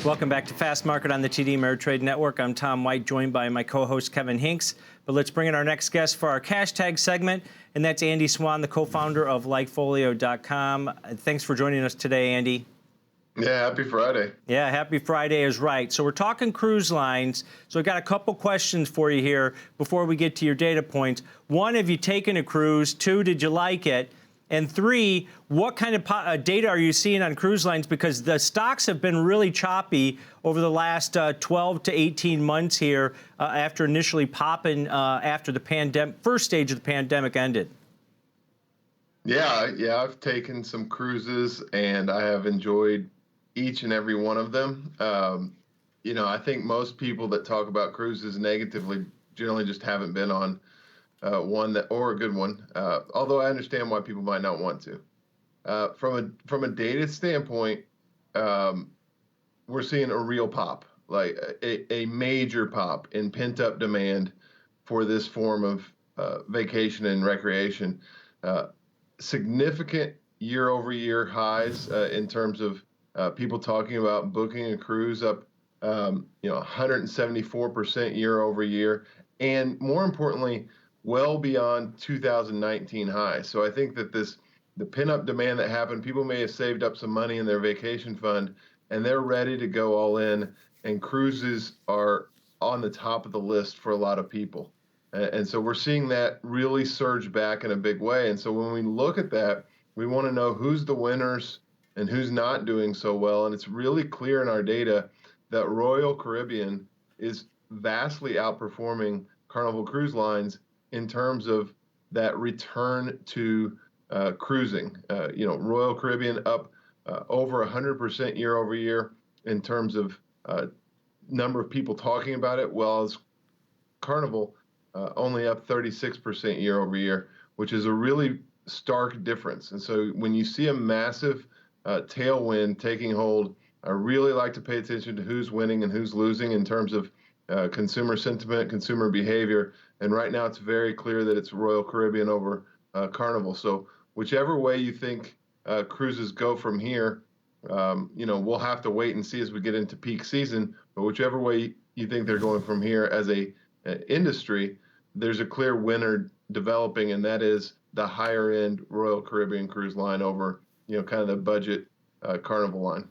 Welcome back to Fast Market on the TD Ameritrade Network. I'm Tom White, joined by my co-host Kevin Hinks. But let's bring in our next guest for our cash tag segment, and that's Andy Swan, the co-founder of LikeFolio.com. Thanks for joining us today, Andy. Yeah, happy Friday. Yeah, happy Friday is right. So we're talking cruise lines. So I've got a couple questions for you here before we get to your data points. One, have you taken a cruise? Two, did you like it? And three, what kind of data are you seeing on cruise lines? Because the stocks have been really choppy over the last 12 to 18 months here after initially popping after the first stage of the pandemic ended. Yeah, I've taken some cruises and I have enjoyed each and every one of them. I think most people that talk about cruises negatively generally just haven't been on one or a good one. Although I understand why people might not want to. From a data standpoint, we're seeing a real pop, like a major pop in pent-up demand for this form of vacation and recreation. Significant year-over-year highs in terms of people talking about booking a cruise up, 174% year-over-year, and more importantly, well beyond 2019 highs. So I think that the pin-up demand that happened, people may have saved up some money in their vacation fund, and they're ready to go all in, and cruises are on the top of the list for a lot of people. And so we're seeing that really surge back in a big way. And so when we look at that, we want to know who's the winners and who's not doing so well. And it's really clear in our data that Royal Caribbean is vastly outperforming Carnival Cruise Lines in terms of that return to cruising. Royal Caribbean up over 100% year over year in terms of number of people talking about it, while as Carnival only up 36% year over year, which is a really stark difference. And so when you see a massive tailwind taking hold, I really like to pay attention to who's winning and who's losing in terms of consumer sentiment, consumer behavior. And right now it's very clear that it's Royal Caribbean over Carnival. So whichever way you think cruises go from here, we'll have to wait and see as we get into peak season. But whichever way you think they're going from here as a industry, there's a clear winner developing, and that is the higher end Royal Caribbean cruise line over, kind of the budget Carnival line.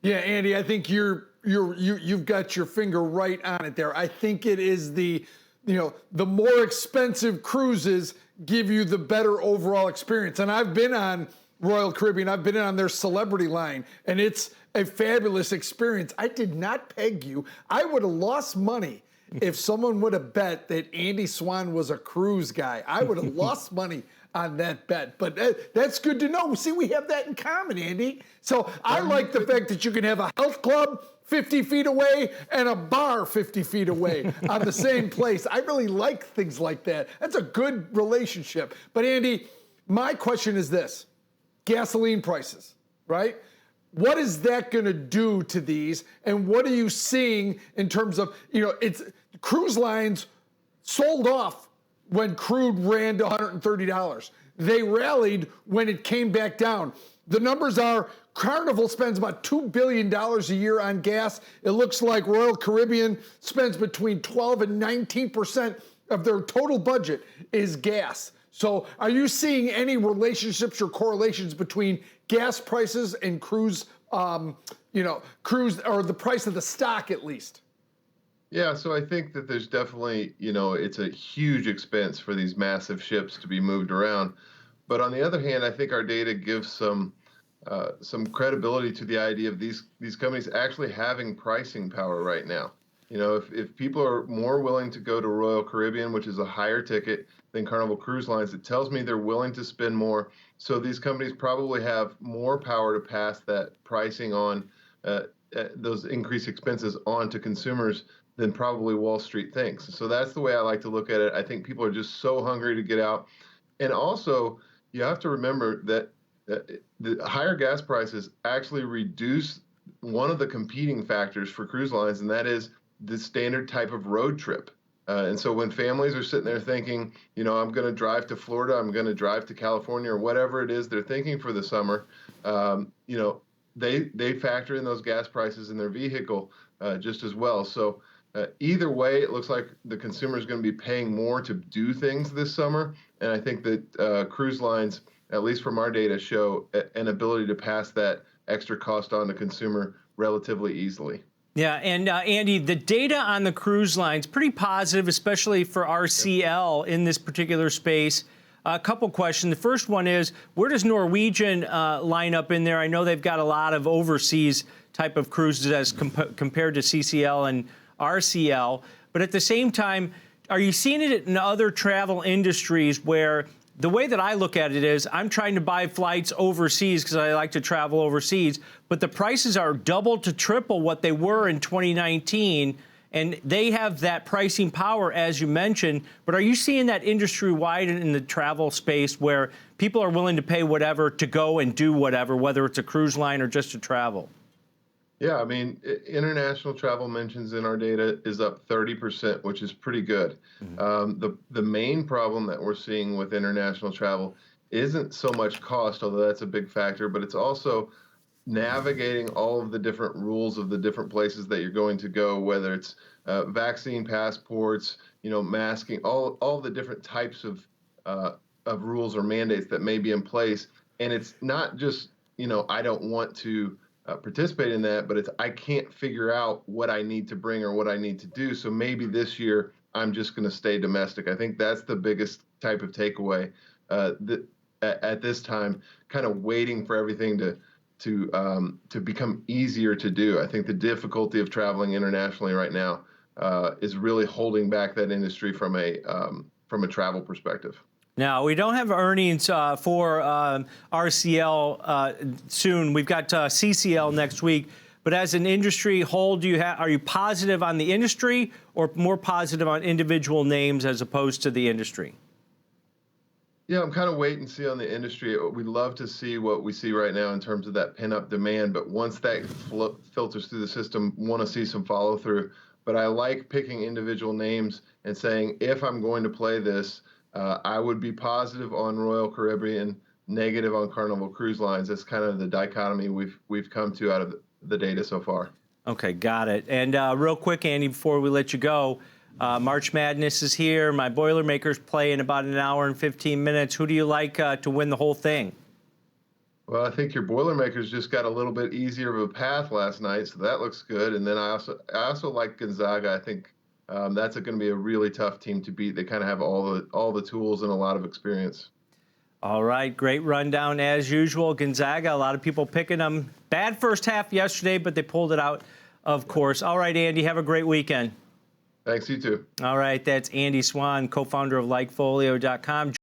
Yeah, Andy, I think you've got your finger right on it there. I think it is the more expensive cruises give you the better overall experience. And I've been on Royal Caribbean, I've been on their celebrity line, and it's a fabulous experience. I did not peg you. I would have lost money if someone would have bet that Andy Swan was a cruise guy. I would have lost money on that bet, but that's good to know. See, we have that in common, Andy. So I like the fact that you can have a health club 50 feet away and a bar 50 feet away on the same place. I really like things like that. That's a good relationship. But Andy, my question is this: gasoline prices, right? What is that going to do to these? And what are you seeing in terms of, it's cruise lines sold off when crude ran to $130. They rallied when it came back down. The numbers are Carnival spends about $2 billion a year on gas. It looks like Royal Caribbean spends between 12 and 19% of their total budget is gas. So are you seeing any relationships or correlations between gas prices and cruise, cruise, or the price of the stock at least? Yeah, so I think that there's definitely, it's a huge expense for these massive ships to be moved around. But on the other hand, I think our data gives some credibility to the idea of these companies actually having pricing power right now. If people are more willing to go to Royal Caribbean, which is a higher ticket than Carnival Cruise Lines, it tells me they're willing to spend more. So these companies probably have more power to pass that pricing on, those increased expenses on to consumers than probably Wall Street thinks. So that's the way I like to look at it. I think people are just so hungry to get out. And also, you have to remember that the higher gas prices actually reduce one of the competing factors for cruise lines, and that is the standard type of road trip. And so when families are sitting there thinking, I'm going to drive to Florida, I'm going to drive to California, or whatever it is they're thinking for the summer, they factor in those gas prices in their vehicle just as well. So either way, it looks like the consumer is going to be paying more to do things this summer. And I think that cruise lines, at least from our data, show an ability to pass that extra cost on to consumer relatively easily. Yeah, and Andy, the data on the cruise lines pretty positive, especially for RCL in this particular space. A couple questions. The first one is, where does Norwegian line up in there? I know they've got a lot of overseas type of cruises as compared to CCL and RCL. But at the same time, are you seeing it in other travel industries where the way that I look at it is I'm trying to buy flights overseas because I like to travel overseas, but the prices are double to triple what they were in 2019. And they have that pricing power, as you mentioned. But are you seeing that industry-wide in the travel space where people are willing to pay whatever to go and do whatever, whether it's a cruise line or just to travel? Yeah, I mean, international travel mentions in our data is up 30%, which is pretty good. The main problem that we're seeing with international travel isn't so much cost, although that's a big factor, but it's also navigating all of the different rules of the different places that you're going to go, whether it's vaccine passports, masking, all the different types of rules or mandates that may be in place. And it's not just, I don't want to participate in that, but it's I can't figure out what I need to bring or what I need to do. So maybe this year I'm just going to stay domestic. I think that's the biggest type of takeaway at this time, kind of waiting for everything to become easier to do. I think the difficulty of traveling internationally right now is really holding back that industry from a travel perspective. Now, we don't have earnings for RCL soon. We've got CCL next week. But as an industry whole, are you positive on the industry or more positive on individual names as opposed to the industry? Yeah, I'm kind of wait and see on the industry. We'd love to see what we see right now in terms of that pin-up demand, but once that filters through the system, want to see some follow through. But I like picking individual names and saying, if I'm going to play this, I would be positive on Royal Caribbean, negative on Carnival Cruise Lines. That's kind of the dichotomy we've come to out of the data so far. Okay, got it. And real quick, Andy, before we let you go, March Madness is here. My Boilermakers play in about an hour and 15 minutes. Who do you like to win the whole thing? Well, I think your Boilermakers just got a little bit easier of a path last night, so that looks good. And then I also like Gonzaga. I think that's going to be a really tough team to beat. They kind of have all the tools and a lot of experience. All right, great rundown as usual. Gonzaga, a lot of people picking them. Bad first half yesterday, but they pulled it out, of course. All right, Andy, have a great weekend. Thanks, you too. All right, that's Andy Swan, co-founder of LikeFolio.com.